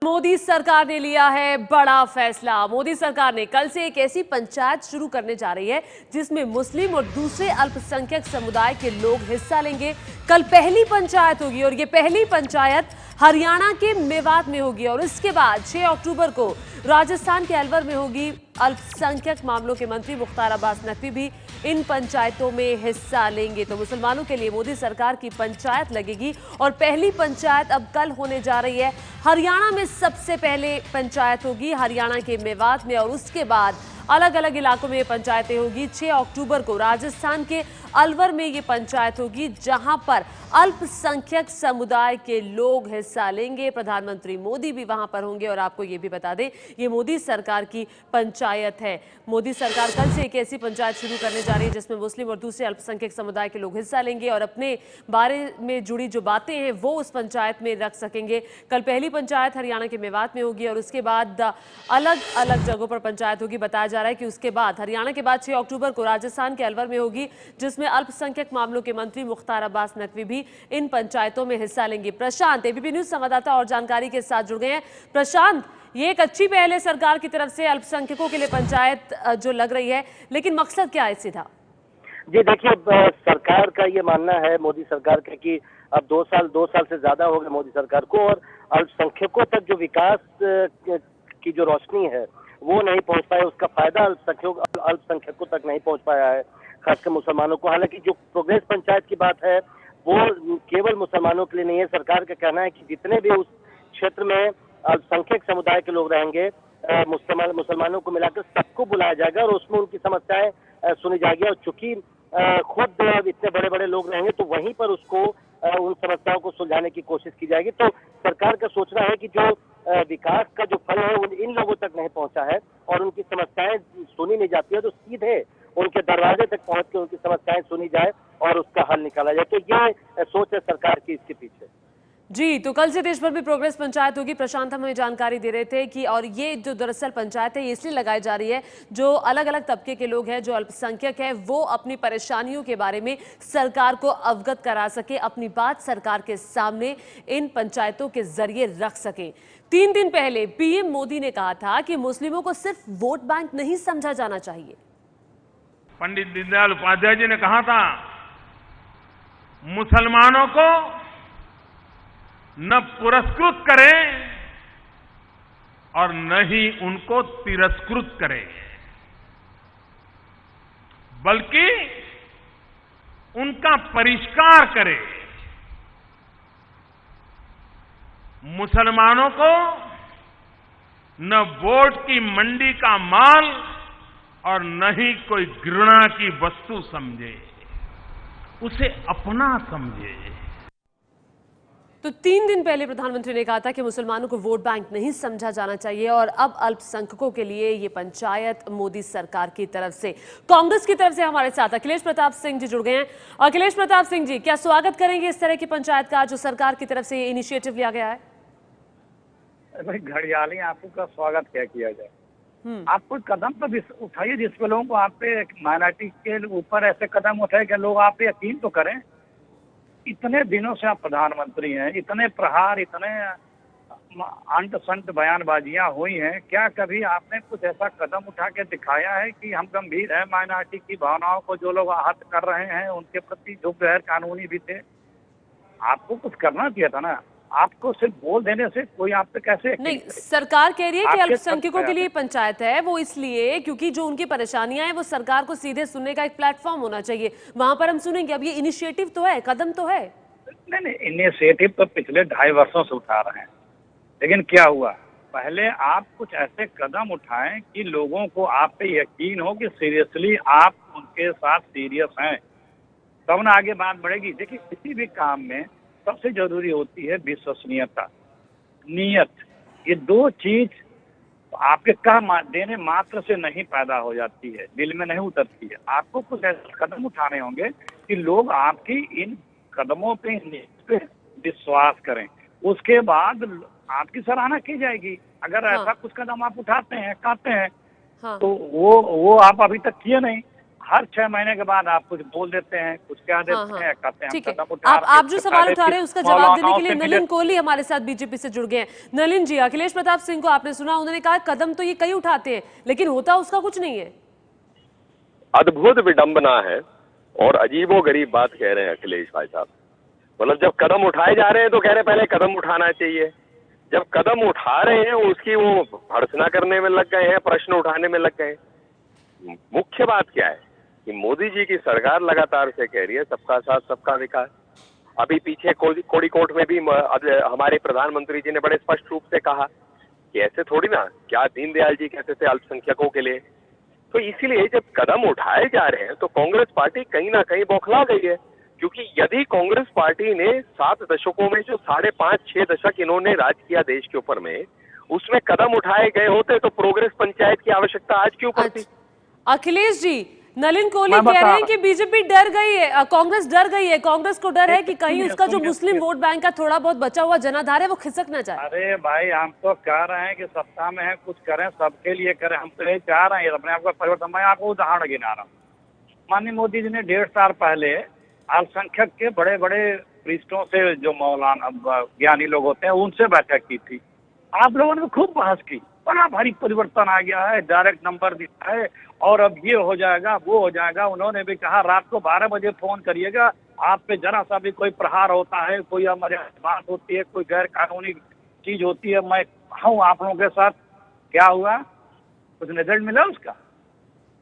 मोदी सरकार ने लिया है बड़ा फैसला। मोदी सरकार ने कल से एक ऐसी पंचायत शुरू करने जा रही है जिसमें मुस्लिम और दूसरे अल्पसंख्यक समुदाय के लोग हिस्सा लेंगे। कल पहली पंचायत होगी और ये पहली पंचायत हरियाणा के मेवात में होगी और इसके बाद 6 अक्टूबर को राजस्थान के अलवर में होगी। अल्पसंख्यक मामलों के मंत्री मुख्तार अब्बास नकवी भी इन पंचायतों में हिस्सा लेंगे। तो मुसलमानों के लिए मोदी सरकार की पंचायत लगेगी और पहली पंचायत अब कल होने जा रही है। हरियाणा में सबसे पहले पंचायत होगी, हरियाणा के मेवात में, और उसके बाद अलग अलग इलाकों में ये पंचायतें होगी। 6 अक्टूबर को राजस्थान के अलवर में ये पंचायत होगी जहां पर अल्पसंख्यक समुदाय के लोग हिस्सा लेंगे। प्रधानमंत्री मोदी भी वहां पर होंगे और आपको ये भी बता दें ये मोदी सरकार की पंचायत है। मोदी सरकार कल से एक ऐसी पंचायत शुरू करने जा रही है जिसमें मुस्लिम और दूसरे अल्पसंख्यक समुदाय के लोग हिस्सा लेंगे और अपने बारे में जुड़ी जो बातें हैं वो उस पंचायत में रख सकेंगे। कल पहली पंचायत हरियाणा के मेवात में होगी और उसके बाद अलग अलग जगहों पर पंचायत होगी। बताया जा रहा है कि उसके बाद हरियाणा के बाद 6 अक्टूबर को राजस्थान के अलवर में होगी जिसमें अल्पसंख्यक मामलों के मंत्री मुख्तार अब्बास नकवी भी इन पंचायतों में हिस्सा लेंगे। प्रशांत एबीपी न्यूज संवाददाता और जानकारी के साथ जुड़ गए हैं। प्रशांत, ये एक अच्छी पहल है सरकार की तरफ से अल्पसंख्यकों के लिए पंचायत जो लग रही है, लेकिन मकसद क्या है सीधा? जी देखिए, सरकार का ये मानना है, मोदी सरकार का, कि अब 2 साल से ज्यादा हो गए मोदी सरकार को और अल्पसंख्यकों तक जो विकास की जो रोशनी है वो नहीं पहुंच पाया, उसका फायदा अल्पसंख्यकों तक नहीं पहुंच पाया है, खासकर मुसलमानों को। हालांकि जो प्रोग्रेस पंचायत की बात है वो केवल मुसलमानों के लिए नहीं है। सरकार का कहना है कि जितने भी उस क्षेत्र में अल्पसंख्यक समुदाय के लोग रहेंगे, मुसलमानों को मिलाकर सबको बुलाया जाएगा और उसमें उनकी समस्याएं सुनी जाएगी। और चूंकि खुद इतने बड़े बड़े लोग रहेंगे तो वहीं पर उसको उन समस्याओं को सुलझाने की कोशिश की जाएगी। तो सरकार का सोचना है कि जो विकास का जो फल है वो इन लोगों तक नहीं पहुंचा है और उनकी समस्याएं सुनी नहीं जाती है, तो सीधे उनके दरवाजे तक पहुंच के उनकी समस्याएं सुनी जाए और उसका हल निकाला जाए। तो यह सोच है सरकार की इसके पीछे। जी, तो कल से देश भर में प्रोग्रेस पंचायत होगी। प्रशांत हमें जानकारी दे रहे थे कि और ये जो दरअसल पंचायत है ये इसलिए लगाई जा रही है जो अलग अलग तबके के लोग हैं, जो अल्पसंख्यक है, वो अपनी परेशानियों के बारे में सरकार को अवगत करा सके, अपनी बात सरकार के सामने इन पंचायतों के जरिए रख सके। 3 दिन पहले पीएम मोदी ने कहा था कि मुस्लिमों को सिर्फ वोट बैंक नहीं समझा जाना चाहिए। पंडित दीनदयाल उपाध्याय जी ने कहा था मुसलमानों को न पुरस्कृत करें और न ही उनको तिरस्कृत करें, बल्कि उनका परिष्कार करें। मुसलमानों को न वोट की मंडी का माल और न ही कोई घृणा की वस्तु समझे, उसे अपना समझे। तो 3 दिन पहले प्रधानमंत्री ने कहा था कि मुसलमानों को वोट बैंक नहीं समझा जाना चाहिए और अब अल्पसंख्यकों के लिए ये पंचायत मोदी सरकार की तरफ से। कांग्रेस की तरफ से हमारे साथ अखिलेश प्रताप सिंह जी जुड़ गए हैं। अखिलेश प्रताप सिंह जी, क्या स्वागत करेंगे इस तरह की पंचायत का जो सरकार की तरफ से ये इनिशिएटिव लिया गया है? भाई घड़ियाली, आपको का स्वागत क्या किया जाए? आप कोई कदम तो उठाइए जिसपे लोगों को आप पे माइनॉरिटी के ऊपर ऐसे कदम उठाए कि लोग आप पे यकीन तो करें। इतने दिनों से आप प्रधानमंत्री हैं, इतने प्रहार, इतने अंट संट बयानबाजियां हुई हैं, क्या कभी आपने कुछ ऐसा कदम उठा के दिखाया है कि हम गंभीर है माइनॉरिटी की भावनाओं को जो लोग आहत कर रहे हैं उनके प्रति जो गैर कानूनी भी थे? आपको कुछ करना चाहिए था ना। आपको सिर्फ बोल देने से कोई आप पे कैसे नहीं, सरकार कह रही है कि अल्पसंख्यकों के लिए पंचायत है, वो इसलिए क्योंकि जो उनकी परेशानियां हैं वो सरकार को सीधे सुनने का एक प्लेटफॉर्म होना चाहिए, वहां पर हम सुनेंगे। अब ये इनिशिएटिव तो है, कदम तो है। नहीं, इनिशिएटिव तो पिछले 2.5 वर्षों से उठा रहे हैं, लेकिन क्या हुआ? पहले आप कुछ ऐसे कदम उठाएं कि लोगों को आप पे यकीन हो कि सीरियसली आप उनके साथ सीरियस हैं, तब ना आगे बात बढ़ेगी। देखिए, किसी भी काम में सबसे जरूरी होती है विश्वसनीयता, नीयत। ये 2 चीज आपके कह देने मात्र से नहीं पैदा हो जाती है, दिल में नहीं उतरती है। आपको कुछ ऐसे कदम उठाने होंगे कि लोग आपकी इन कदमों पे विश्वास करें, उसके बाद आपकी सराहना की जाएगी। अगर ऐसा कुछ कदम आप उठाते हैं, करते हैं, तो वो आप अभी तक किए नहीं। हर 6 महीने के बाद आप कुछ बोल देते हैं, कुछ कह देते हाँ, हैं, कहते हैं ठीक है। हम कदम उठा रहे हैं। आप जो सवाल उठा रहे हैं उसका जवाब देने के लिए मौलानाओं से नलिन कोहली हमारे साथ बीजेपी से जुड़ गए हैं। नलिन जी, अखिलेश प्रताप सिंह को आपने सुना, उन्होंने कहा कदम तो ये कई उठाते हैं लेकिन होता उसका कुछ नहीं है। अद्भुत विडंबना है और अजीबोगरीब बात कह रहे हैं अखिलेश भाई साहब। मतलब जब कदम उठाए जा रहे हैं तो कह रहे हैं पहले कदम उठाना चाहिए, जब कदम उठा रहे हैं उसकी वो भर्त्सना करने में लग गए हैं, प्रश्न उठाने में लग गए हैं। मुख्य बात क्या है कि मोदी जी की सरकार लगातार से कह रही है सबका साथ सबका विकास। अभी पीछे कोड़ीकोट में भी हमारे प्रधानमंत्री जी ने बड़े स्पष्ट रूप से कहा कि ऐसे थोड़ी ना, क्या दीनदयाल जी कहते थे अल्पसंख्यकों के लिए। तो इसीलिए जब कदम उठाए जा रहे हैं तो कांग्रेस पार्टी कहीं ना कहीं बौखला गई है, क्योंकि यदि कांग्रेस पार्टी ने 7 दशकों में जो 5.5-6 दशक इन्होंने राज किया देश के ऊपर में, उसमें कदम उठाए गए होते तो प्रोग्रेस पंचायत की आवश्यकता आज क्यों पड़ती। अखिलेश जी, नलिन कोहली कह रहे हैं कि बीजेपी डर गई है, कांग्रेस डर गई है, कांग्रेस को डर है कि कहीं उसका जो मुस्लिम वोट बैंक का थोड़ा बहुत बचा हुआ जनाधार है वो खिसक ना जाए। अरे भाई, हम तो कह रहे हैं कि सत्ता में है, कुछ करें, सबके लिए करें। हम तो यही चाह रहे हैं अपने आप का परिवर्तन। मैं आपको उदाहरण गिना रहा हूँ। माननीय मोदी जी ने 1.5 साल पहले अल्पसंख्यक के बड़े बड़े पृष्ठों से, जो मौलाना ज्ञानी लोग होते हैं, उनसे बैठक की थी। आप लोगों ने खूब बहस की, बड़ा भारी परिवर्तन आ गया है, डायरेक्ट नंबर दिया है और अब ये हो जाएगा वो हो जाएगा। उन्होंने भी कहा रात को 12 बजे फोन करिएगा, आप पे जरा सा भी कोई प्रहार होता है, कोई हमारे बात होती है, कोई गैर कानूनी चीज होती है, मैं हूँ आप लोगों के साथ। क्या हुआ? कुछ रिजल्ट मिला उसका?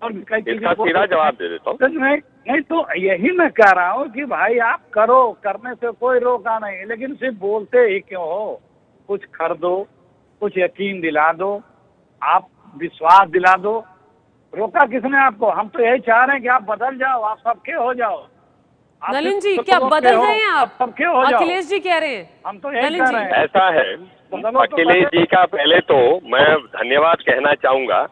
और भी कई चीजें सीधा जवाब दे देता हूँ। नहीं तो यही मैं कह रहा हूँ कि भाई आप करो, करने से कोई रोका नहीं, लेकिन सिर्फ बोलते ही क्यों हो? कुछ खरीदो, कुछ यकीन दिला दो, आप विश्वास दिला दो। रोका किसने आपको? हम तो यही चाह रहे हैं कि आप बदल जाओ, आप सबके हो जाओ। नलिन जी, क्या बदल रहे हैं आप? सबके हो जाओ। अखिलेश जी कह रहे हैं। हम तो यही कह रहे हैं। ऐसा है, अखिलेश जी का पहले तो मैं धन्यवाद कहना चाहूंगा।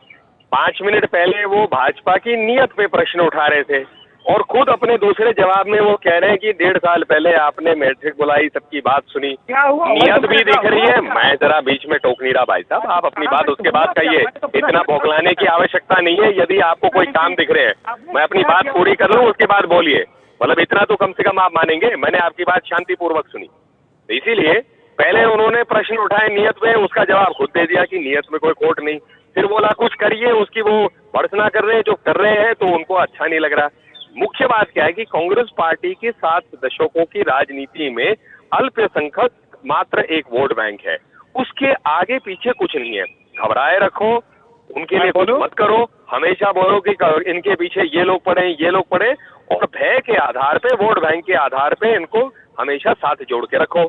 5 मिनट पहले वो भाजपा की नीयत पे प्रश्न उठा रहे थे और खुद अपने दूसरे जवाब में वो कह रहे हैं कि 1.5 साल पहले आपने मैट्रिक बुलाई, सबकी बात सुनी, क्या हुआ? नीयत भी दिख रही है। मैं जरा बीच में टोक नहीं रहा भाई साहब, आप अपनी बात उसके बाद कहिए, इतना बौखलाने की आवश्यकता नहीं है। यदि आपको कोई काम दिख रहे हैं, मैं अपनी बात पूरी कर लूं उसके बाद बोलिए, मतलब इतना तो कम से कम आप मानेंगे। मैंने आपकी बात शांतिपूर्वक सुनी, तो इसीलिए पहले उन्होंने प्रश्न उठाए नीयत में, उसका जवाब खुद दे दिया कि नीयत में कोई खोट नहीं। फिर बोला कुछ करिए, उसकी वो भर्त्सना कर रहे हैं, जो कर रहे हैं तो उनको अच्छा नहीं लग रहा। मुख्य बात क्या है कि कांग्रेस पार्टी की 7 दशकों की राजनीति में अल्पसंख्यक मात्र एक वोट बैंक है, उसके आगे पीछे कुछ नहीं है। घबराए रखो, उनके लिए कुछ मत करो, हमेशा बोलो कि इनके पीछे ये लोग पड़े, ये लोग पड़े, और भय के आधार पे, वोट बैंक के आधार पे इनको हमेशा साथ जोड़ के रखो।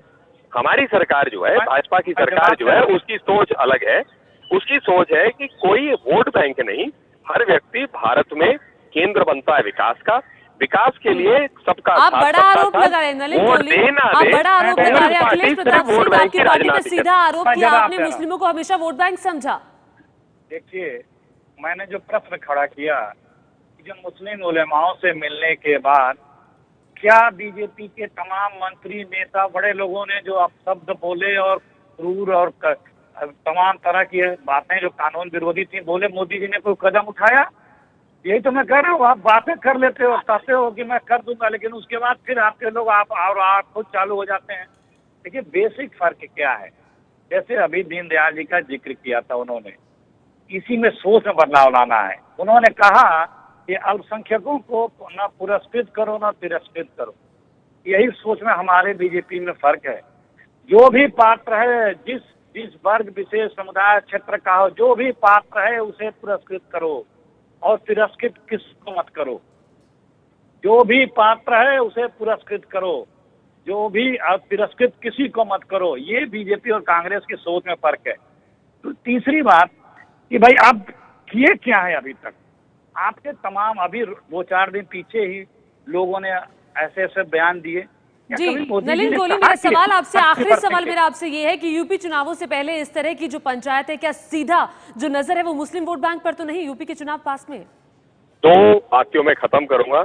हमारी सरकार जो है, भाजपा की सरकार जो है, उसकी सोच अलग है। उसकी सोच है कि कोई वोट बैंक नहीं, हर व्यक्ति भारत में केंद्र बनता है विकास का, विकास के लिए सबका आप बड़ा आरोप लगा रहे हैं नलिन कोहली, आप बड़ा आरोप लगा रहे हैं। अखिलेश प्रताप सिंह, आपकी पार्टी ने सीधा आरोप किया आपने मुस्लिमों को हमेशा वोट बैंक समझा। देखिए, मैंने जो प्रश्न खड़ा किया, जो मुस्लिम उलेमाओं से मिलने के बाद क्या बीजेपी के तमाम मंत्री, नेता, बड़े लोगों ने जो अपशब्द बोले और क्रूर और तमाम तरह की बातें जो कानून विरोधी थी बोले, मोदी जी ने कोई कदम उठाया? यही तो मैं कह रहा हूँ। आप बातें कर लेते हो, कहते हो कि मैं कर दूंगा, लेकिन उसके बाद फिर आपके लोग आप खुद चालू हो जाते हैं। देखिए, बेसिक फर्क क्या है? जैसे अभी दीनदयाल जी का जिक्र किया था उन्होंने, इसी में सोच में बदलाव लाना है। उन्होंने कहा कि अल्पसंख्यकों को न पुरस्कृत करो न तिरस्कृत करो। यही सोच में हमारे बीजेपी में फर्क है। जो भी पात्र है, जिस वर्ग, विशेष समुदाय, क्षेत्र का हो, जो भी पात्र है उसे पुरस्कृत करो और तिरस्कृत किसको मत करो। जो भी पात्र है उसे पुरस्कृत करो, जो भी तिरस्कृत किसी को मत करो। ये बीजेपी और कांग्रेस की सोच में फर्क है। तो तीसरी बात कि भाई आप किए क्या है अभी तक? आपके तमाम, अभी 2-4 दिन पीछे ही लोगों ने ऐसे ऐसे बयान दिए। जी नलिन कोहली, मेरा सवाल आपसे, आखिरी सवाल मेरा आपसे ये है कि यूपी चुनावों से पहले इस तरह की जो पंचायत है, क्या सीधा जो नजर है वो मुस्लिम वोट बैंक पर तो नहीं? यूपी के चुनाव पास में 2 वाक्यों में खत्म करूंगा।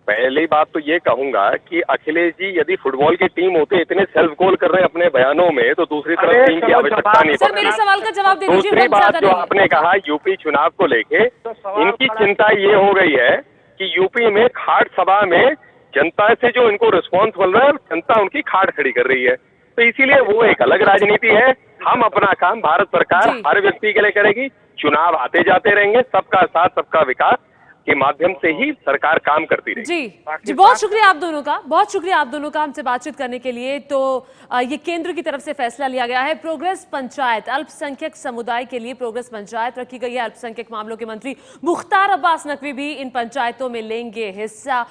पहली बात तो ये कहूंगा कि अखिलेश जी यदि फुटबॉल की टीम होते इतने सेल्फ गोल कर रहे हैं अपने बयानों में, तो दूसरी तरफ टीम की आवश्यकता नहीं सर, मेरे सवाल का जवाब दे दीजिए। दूसरी बात जो आपने कहा यूपी चुनाव को लेके, इनकी चिंता ये हो गई है कि यूपी में खाट सभा में जनता से जो इनको रिस्पॉन्स मिल रहा है, जनता उनकी खाट खड़ी कर रही है। तो इसीलिए वो एक अलग राजनीति है। हम अपना काम, भारत सरकार जी। हर व्यक्ति के लिए करेगी। चुनाव आते जाते रहेंगे, सबका साथ सबका विकास के माध्यम से ही सरकार काम करती रहेगी। जी, बहुत शुक्रिया आप दोनों का, बहुत शुक्रिया आप दोनों का हमसे बातचीत करने के लिए। तो ये केंद्र की तरफ से फैसला लिया गया है, प्रोग्रेस पंचायत, अल्पसंख्यक समुदाय के लिए प्रोग्रेस पंचायत रखी गई है। अल्पसंख्यक मामलों के मंत्री मुख्तार अब्बास नकवी भी इन पंचायतों में लेंगे हिस्सा।